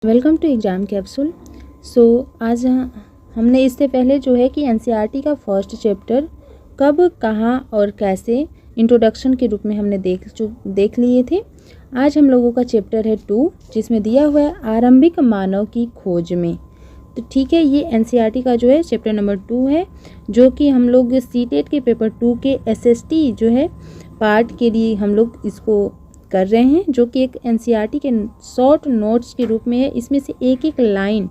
Welcome to exam capsule. आज हमने इससे पहले जो है कि एनसीईआरटी का फर्स्ट चैप्टर कब, कहाँ और कैसे इंट्रोडक्शन के रूप में हमने देख लिए थे। आज हम लोगों का चैप्टर है 2, जिसमें दिया हुआ है आरंभिक मानव की खोज में। तो ठीक है, ये एनसीईआरटी का जो है चैप्टर नंबर 2 है, जो कि हम लोग सीटेट के पेपर 2 के एसएसटी जो है पार्ट के लिए हम लोग इसको कर रहे हैं, जो कि एक एनसीईआरटी के शॉर्ट नोट्स के रूप में है। इसमें से एक एक लाइन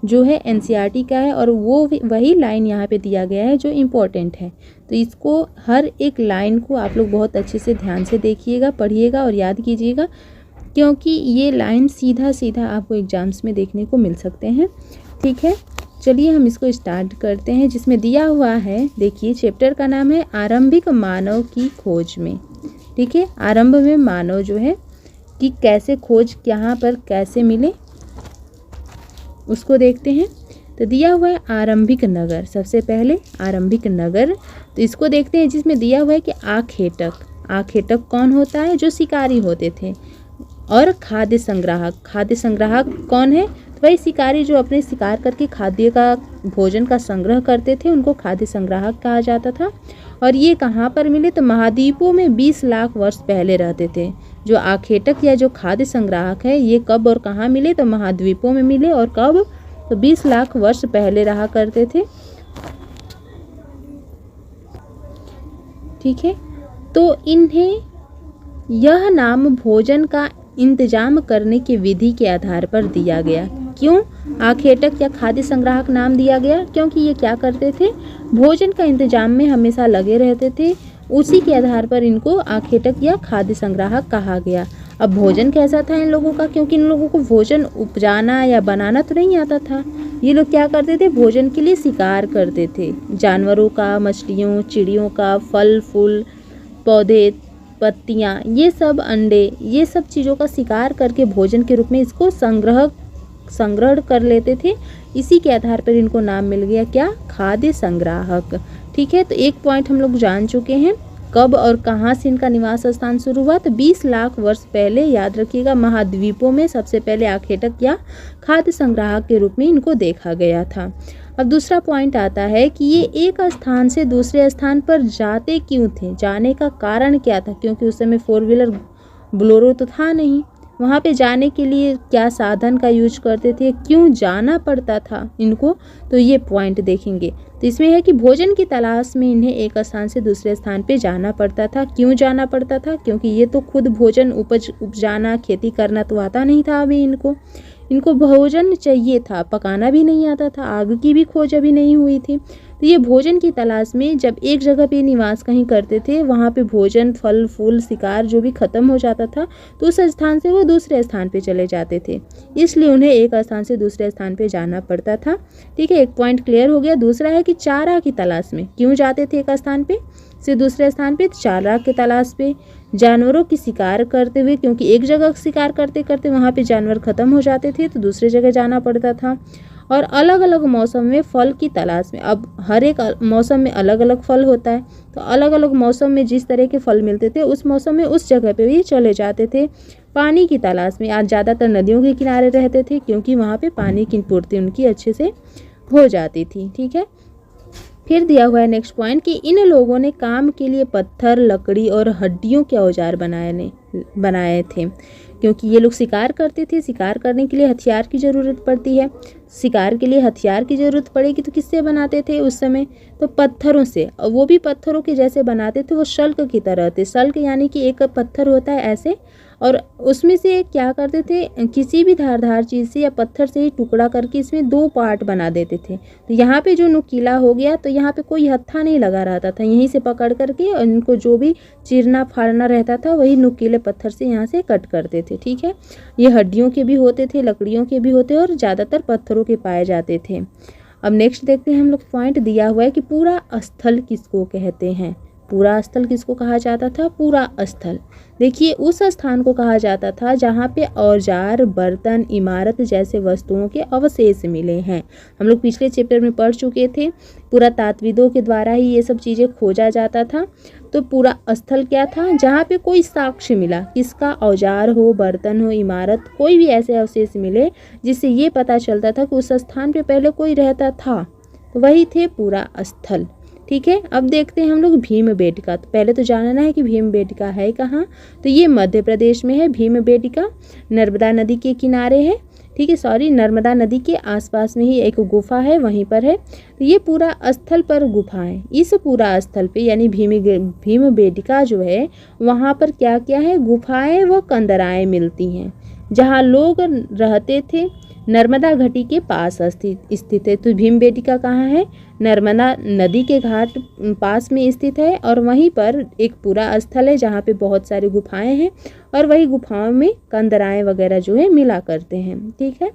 जो है एनसीईआरटी का है और वही लाइन यहाँ पे दिया गया है जो इम्पोर्टेंट है। तो इसको हर एक लाइन को आप लोग बहुत अच्छे से ध्यान से देखिएगा, पढ़िएगा और याद कीजिएगा, क्योंकि ये लाइन सीधा सीधा आपको एग्जाम्स में देखने को मिल सकते हैं। ठीक है, चलिए हम इसको स्टार्ट करते हैं। जिसमें दिया हुआ है, देखिए चैप्टर का नाम है आरंभिक मानव की खोज में। ठीक है, आरंभ में मानव जो है कि कैसे खोज, यहाँ पर कैसे मिले, उसको देखते हैं। तो दिया हुआ है आरंभिक नगर, सबसे पहले आरंभिक नगर। तो इसको देखते हैं, जिसमें दिया हुआ है कि आखेटक। आखेटक कौन होता है? जो शिकारी होते थे। और खाद्य संग्राहक, खाद्य संग्राहक कौन है? तो वही शिकारी जो अपने शिकार करके खाद्य का, भोजन का संग्रह करते थे, उनको खाद्य संग्राहक कहा जाता था। और ये कहाँ पर मिले? तो महाद्वीपों में 20 लाख वर्ष पहले रहते थे। जो आखेटक या जो खाद्य संग्राहक है, ये कब और कहाँ मिले? तो महाद्वीपों में मिले। और कब? तो 20 लाख वर्ष पहले रहा करते थे। ठीक है, तो इन्हें यह नाम भोजन का इंतजाम करने की विधि के आधार पर दिया गया। क्यों आखेटक या खाद्य संग्राहक नाम दिया गया? क्योंकि ये क्या करते थे? भोजन का इंतजाम में हमेशा लगे रहते थे। उसी के आधार पर इनको आखेटक या खाद्य संग्राहक कहा गया। अब भोजन कैसा था इन लोगों का? क्योंकि इन लोगों को भोजन उपजाना या बनाना तो नहीं आता था। ये लोग क्या करते थे? भोजन के लिए शिकार करते थे, जानवरों का, मछलियों, चिड़ियों का, फल फूल, पौधे, पत्तियाँ, ये सब अंडे, ये सब चीज़ों का शिकार करके भोजन के रूप में इसको संग्रह कर लेते थे। इसी के आधार पर इनको नाम मिल गया क्या? खाद्य संग्राहक। ठीक है, तो एक पॉइंट हम लोग जान चुके हैं। कब और कहाँ से इनका निवास स्थान शुरू हुआ? तो 20 लाख वर्ष पहले, याद रखिएगा, महाद्वीपों में सबसे पहले आखेटक या खाद्य संग्राहक के रूप में इनको देखा गया था। अब दूसरा पॉइंट आता है कि ये एक स्थान से दूसरे स्थान पर जाते क्यों थे? जाने का कारण क्या था? क्योंकि उस समय 4 व्हीलर बोलेरो तो था नहीं। वहाँ पे जाने के लिए क्या साधन का यूज करते थे? क्यों जाना पड़ता था इनको? तो ये पॉइंट देखेंगे। तो इसमें है कि भोजन की तलाश में इन्हें एक स्थान से दूसरे स्थान पे जाना पड़ता था। क्यों जाना पड़ता था? क्योंकि ये तो खुद भोजन उपजाना, खेती करना तो आता नहीं था अभी इनको भोजन चाहिए था, पकाना भी नहीं आता था, आग की भी खोज अभी नहीं हुई थी। तो ये भोजन की तलाश में जब एक जगह पे निवास कहीं करते थे, वहाँ पे भोजन, फल फूल, शिकार जो भी ख़त्म हो जाता था, तो उस स्थान से वो दूसरे स्थान पे चले जाते थे। इसलिए उन्हें एक स्थान से दूसरे स्थान पे जाना पड़ता था। ठीक है, एक पॉइंट क्लियर हो गया। दूसरा है कि चारा की तलाश में क्यों जाते थे एक स्थान पे से दूसरे स्थान पे? चारा की तलाश पे, जानवरों की शिकार करते हुए, क्योंकि एक जगह शिकार करते करते वहाँ पे जानवर ख़त्म हो जाते थे, तो दूसरे जगह जाना पड़ता था। और अलग अलग मौसम में फल की तलाश में। अब हर एक मौसम में अलग अलग फल होता है, तो अलग अलग मौसम में जिस तरह के फल मिलते थे, उस मौसम में उस जगह पे भी चले जाते थे। पानी की तलाश में, आज ज़्यादातर नदियों के किनारे रहते थे, क्योंकि वहाँ पे पानी की पूर्ति उनकी अच्छे से हो जाती थी। ठीक है, फिर दिया हुआ है नेक्स्ट पॉइंट कि इन लोगों ने काम के लिए पत्थर, लकड़ी और हड्डियों के औजार बनाए थे। क्योंकि ये लोग शिकार करते थे, शिकार करने के लिए हथियार की ज़रूरत पड़ती है। शिकार के लिए हथियार की ज़रूरत पड़ेगी तो किससे बनाते थे उस समय? तो पत्थरों से। और वो भी पत्थरों के जैसे बनाते थे, वो शल्क की तरह थे। शल्क यानी कि एक पत्थर होता है ऐसे, और उसमें से क्या करते थे? किसी भी धारदार चीज़ से या पत्थर से ही टुकड़ा करके इसमें 2 पार्ट बना देते थे। तो यहाँ पे जो नुकीला हो गया, तो यहाँ पे कोई हत्था नहीं लगा रहता था, यहीं से पकड़ करके और इनको जो भी चीरना फाड़ना रहता था, वही नुकीले पत्थर से यहाँ से कट करते थे। ठीक है, ये हड्डियों के भी होते थे, लकड़ियों के भी होते और ज़्यादातर पत्थरों के पाए जाते थे। अब नेक्स्ट देखते हैं हम लोग, पॉइंट दिया हुआ है कि पूरा स्थल किसको कहते हैं? पूरा स्थल किसको कहा जाता था? पूरा स्थल, देखिए, उस स्थान को कहा जाता था जहाँ पे औजार, बर्तन, इमारत जैसे वस्तुओं के अवशेष मिले हैं। हम लोग पिछले चैप्टर में पढ़ चुके थे, पुरातात्विदों के द्वारा ही ये सब चीज़ें खोजा जाता था। तो पूरा स्थल क्या था, जहाँ पे कोई साक्ष्य मिला, किसका, औजार हो, बर्तन हो, इमारत, कोई भी ऐसे अवशेष मिले जिससे ये पता चलता था कि उस स्थान पे पहले कोई रहता था, तो वही थे पूरा स्थल। ठीक है, अब देखते हैं हम लोग भीमबेटका। तो पहले तो जानना है कि भीमबेटका है कहाँ, तो ये मध्य प्रदेश में है। भीमबेटका नर्मदा नदी के किनारे है, ठीक है, सॉरी, नर्मदा नदी के आसपास में ही एक गुफा है, वहीं पर है। तो ये पूरा स्थल पर गुफा है। इस पूरा स्थल पे यानी भीमबेटका जो है, वहाँ पर क्या क्या है, गुफाएं व कंदराएं मिलती हैं, जहाँ लोग रहते थे। नर्मदा घाटी के पास स्थित है। तो भीमबेटका कहाँ है, नर्मदा नदी के घाट पास में स्थित है, और वहीं पर एक पूरा स्थल है जहाँ पे बहुत सारी गुफाएं हैं, और वही गुफाओं में कंदराएं वगैरह जो है मिला करते हैं। ठीक है,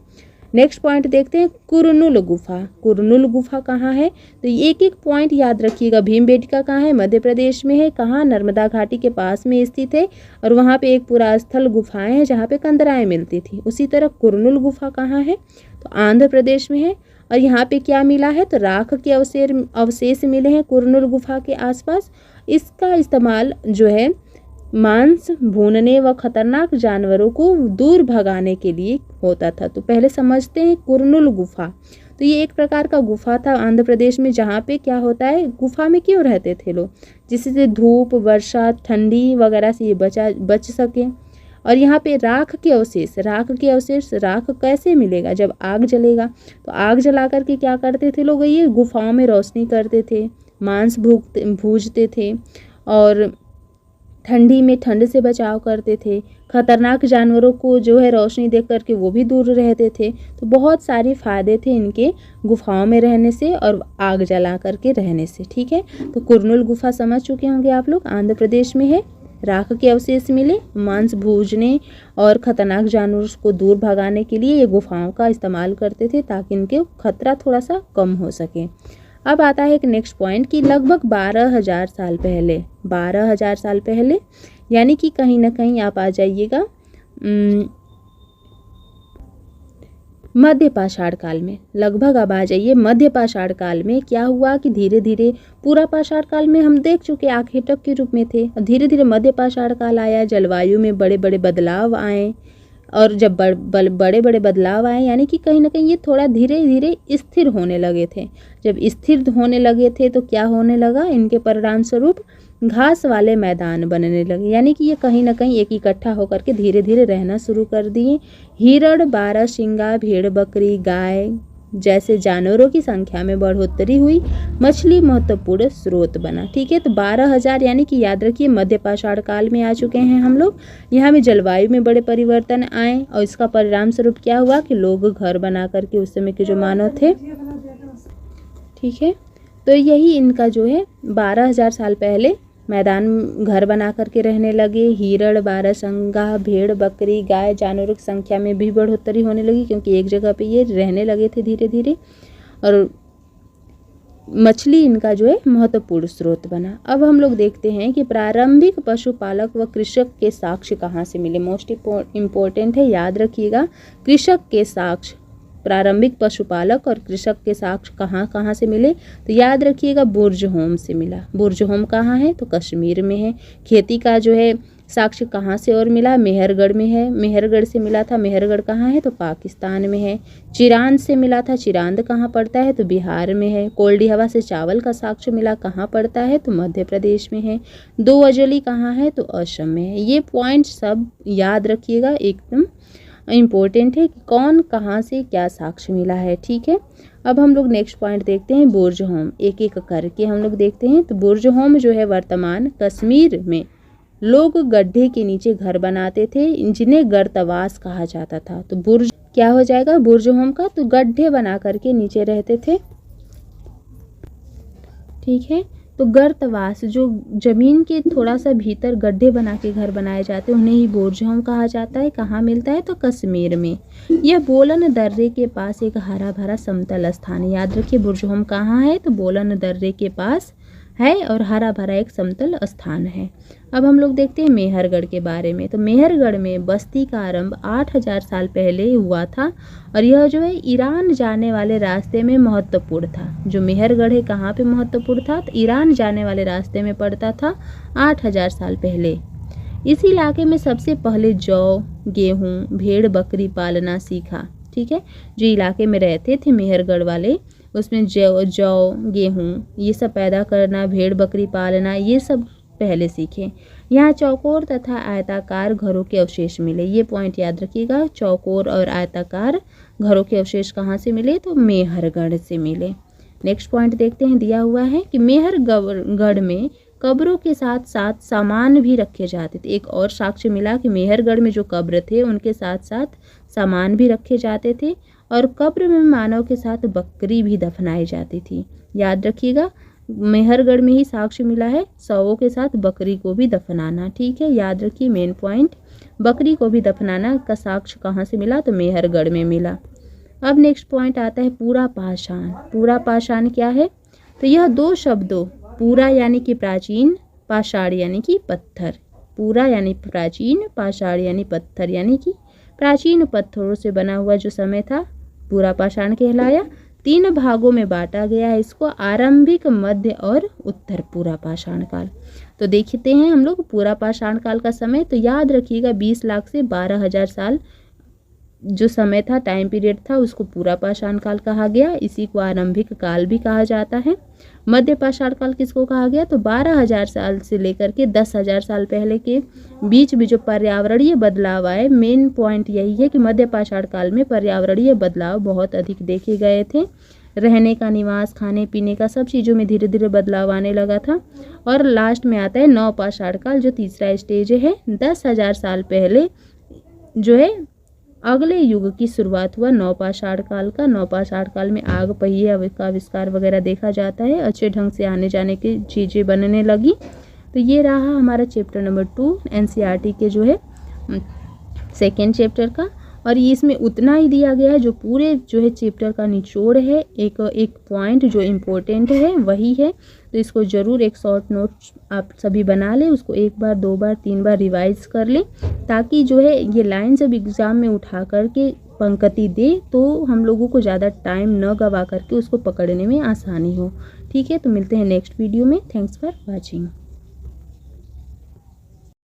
नेक्स्ट पॉइंट देखते हैं, कुरनुल गुफा। कुरनुल गुफा कहाँ है, तो एक एक पॉइंट याद रखिएगा। भीमबेटका कहाँ है, मध्य प्रदेश में है। कहाँ, नर्मदा घाटी के पास में स्थित है, और वहाँ पे एक पूरा स्थल गुफाएं हैं जहाँ पे कंदराएं मिलती थी। उसी तरह कुरनुल गुफा कहाँ है, तो आंध्र प्रदेश में है। और यहाँ पे क्या मिला है, तो राख के अवशेष मिले हैं कुरनुल गुफा के आसपास। इसका इस्तेमाल जो है मांस भूनने व खतरनाक जानवरों को दूर भगाने के लिए होता था। तो पहले समझते हैं कुरनुल गुफा। तो ये एक प्रकार का गुफा था आंध्र प्रदेश में, जहाँ पे क्या होता है, गुफा में क्यों रहते थे लोग, जिससे धूप, वर्षा, ठंडी वगैरह से ये बच सके। और यहाँ पे राख के अवशेष, राख कैसे मिलेगा, जब आग जलेगा। तो आग जला करके क्या करते थे लोग, ये गुफाओं में रोशनी करते थे, मांस भूजते थे, और ठंडी में ठंड से बचाव करते थे। खतरनाक जानवरों को जो है रोशनी देख करके वो भी दूर रहते थे। तो बहुत सारे फ़ायदे थे इनके गुफाओं में रहने से और आग जला करके रहने से। ठीक है, तो कुरनुल गुफा समझ चुके होंगे आप लोग, आंध्र प्रदेश में है। राख के अवशेष मिले, मांस भूजने और खतरनाक जानवरों को दूर भगाने के लिए ये गुफाओं का इस्तेमाल करते थे, ताकि इनके खतरा थोड़ा सा कम हो सके। अब आता है एक नेक्स्ट पॉइंट कि लगभग 12,000 साल पहले, 12,000 साल पहले यानी कि कहीं ना कहीं आप आ जाइएगा मध्य पाषाण काल में। लगभग अब आ जाइए मध्य पाषाण काल में। क्या हुआ कि धीरे धीरे, पूरा पाषाण काल में हम देख चुके आखेटक के रूप में थे, धीरे धीरे मध्य पाषाण काल आया, जलवायु में बड़े बड़े बदलाव आए। और जब बड़े बड़े बदलाव आए यानी कि कहीं ना कहीं ये थोड़ा धीरे धीरे स्थिर होने लगे थे। जब स्थिर होने लगे थे तो क्या होने लगा, इनके परिणाम स्वरूप घास वाले मैदान बनने लगे, यानी कि ये कहीं ना कहीं एक इकट्ठा होकर के धीरे धीरे रहना शुरू कर दिए। हिरण, बारहसिंगा, भेड़, बकरी, गाय जैसे जानवरों की संख्या में बढ़ोतरी हुई। मछली महत्वपूर्ण स्रोत बना। ठीक है, तो 12,000 यानी कि याद रखिए मध्य पाषाण काल में आ चुके हैं हम लोग। यहाँ में जलवायु में बड़े परिवर्तन आए, और इसका परिणाम स्वरूप क्या हुआ कि लोग घर बना करके, उस समय के जो मानव थे, ठीक है, तो यही इनका जो है 12,000 साल पहले मैदान घर बना करके रहने लगे। हिरण, बारहसिंगा, भेड़, बकरी, गाय जानवरों की संख्या में भी बढ़ोतरी होने लगी, क्योंकि एक जगह पे ये रहने लगे थे धीरे धीरे। और मछली इनका जो है महत्वपूर्ण स्रोत बना। अब हम लोग देखते हैं कि प्रारंभिक पशुपालक व कृषक के साक्ष्य कहाँ से मिले। मोस्ट इम्पोर्टेंट है, याद रखिएगा। कृषक के साक्ष्य, प्रारंभिक पशुपालक और कृषक के साक्ष्य कहाँ कहाँ से मिले, तो याद रखिएगा बुर्जहोम से मिला। बुर्जहोम कहाँ है, तो कश्मीर में है। खेती का जो है साक्ष्य कहाँ से और मिला, मेहरगढ़ में है, मेहरगढ़ से मिला था। मेहरगढ़ कहाँ है, तो पाकिस्तान में है। चिरांद से मिला था, चिरांद कहाँ पड़ता है, तो बिहार में है। कोल्डी हवा से चावल का साक्ष्य मिला, कहाँ पड़ता है, तो मध्य प्रदेश में है। दो अजली कहाँ है, तो असम में है। ये पॉइंट सब याद रखिएगा, एकदम इम्पोर्टेंट है कि कौन कहाँ से क्या साक्ष्य मिला है। ठीक है, अब हम लोग नेक्स्ट पॉइंट देखते हैं बुर्जहोम। एक एक करके हम लोग देखते हैं। तो बुर्जहोम जो है वर्तमान कश्मीर में लोग गड्ढे के नीचे घर बनाते थे, जिन्हें गर्तवास कहा जाता था। तो बुर्ज क्या हो जाएगा बुर्जहोम का, तो गड्ढे बना करके नीचे रहते थे। ठीक है, तो गर्तवास जो जमीन के थोड़ा सा भीतर गड्ढे बना के घर बनाए जाते हैं, उन्हें ही बुर्जहोम कहा जाता है। कहाँ मिलता है, तो कश्मीर में। यह बोलन दर्रे के पास एक हरा भरा समतल स्थान है। याद रखिए बुर्जहोम कहाँ है, तो बोलन दर्रे के पास है और हरा भरा एक समतल स्थान है। अब हम लोग देखते हैं मेहरगढ़ के बारे में। तो मेहरगढ़ में बस्ती का आरंभ 8000 साल पहले हुआ था और यह जो है ईरान जाने वाले रास्ते में महत्वपूर्ण था। जो मेहरगढ़ है कहाँ पे महत्वपूर्ण था? तो ईरान जाने वाले रास्ते में पड़ता था 8000 साल पहले। इस इलाके में सबसे पहले जौ, गेहूँ, भेड़ बकरी पालना सीखा। ठीक है, जो इलाके में रहते थे मेहरगढ़ वाले, उसमें जौ गेहूँ ये सब पैदा करना, भेड़ बकरी पालना, ये सब पहले सीखे। यहाँ चौकोर तथा आयताकार घरों के अवशेष मिले। ये पॉइंट याद रखिएगा, चौकोर और आयताकार घरों के अवशेष कहाँ से मिले? तो मेहरगढ़ से मिले। नेक्स्ट पॉइंट देखते हैं, दिया हुआ है कि मेहरगढ़ में कब्रों के साथ साथ सामान भी रखे जाते थे। एक और साक्ष्य मिला कि मेहरगढ़ में जो कब्र थे उनके साथ साथ सामान भी रखे जाते थे और कब्र में मानव के साथ बकरी भी दफनाई जाती थी। याद रखिएगा, मेहरगढ़ में ही साक्ष्य मिला है शवों के साथ बकरी को भी दफनाना। ठीक है, याद रखिए मेन पॉइंट, बकरी को भी दफनाना का साक्ष्य कहाँ से मिला? तो मेहरगढ़ में मिला। अब नेक्स्ट पॉइंट आता है पूरा पाषाण। पूरा पाषाण क्या है? तो यह दो शब्दों, पूरा यानी कि प्राचीन, पाषाण यानी कि पत्थर। पूरा यानी प्राचीन, पाषाण यानी पत्थर, यानी कि प्राचीन पत्थरों से बना हुआ जो समय था पूरा पाषाण कहलाया। 3 भागों में बांटा गया है इसको, आरंभिक, मध्य और उत्तर पूरा पाषाण काल। तो देखते हैं हम लोग पूरा पाषाण काल का समय। तो याद रखिएगा 20 लाख से 12,000 साल जो समय था, टाइम पीरियड था, उसको पूरा पाषाण काल कहा गया। इसी को आरंभिक काल भी कहा जाता है। मध्य पाषाण काल किसको कहा गया? तो 12,000 साल से लेकर के 10,000 साल पहले के बीच में जो पर्यावरणीय बदलाव आए, मेन पॉइंट यही है कि मध्य पाषाण काल में पर्यावरणीय बदलाव बहुत अधिक देखे गए थे। रहने का, निवास, खाने पीने का, सब चीज़ों में धीरे धीरे बदलाव आने लगा था। और लास्ट में आता है नव पाषाण काल, जो तीसरा स्टेज है। 10,000 साल पहले जो है अगले युग की शुरुआत हुआ नवपाषाण काल का। नवपाषाण काल में आग पहिए का आविष्कार वगैरह देखा जाता है, अच्छे ढंग से आने जाने की चीज़ें बनने लगी। तो ये रहा हमारा चैप्टर नंबर 2 एनसीईआरटी के जो है सेकेंड चैप्टर का। और ये इसमें उतना ही दिया गया है, जो पूरे जो है चैप्टर का निचोड़ है, एक पॉइंट जो इम्पोर्टेंट है वही है। तो इसको ज़रूर एक शॉर्ट नोट्स आप सभी बना लें, उसको 1 बार 2 बार 3 बार रिवाइज कर लें, ताकि जो है ये लाइन जब एग्ज़ाम में उठा करके पंक्ति दे तो हम लोगों को ज़्यादा टाइम न गवा करके उसको पकड़ने में आसानी हो। ठीक है, तो मिलते हैं नेक्स्ट वीडियो में। Thanks for watching.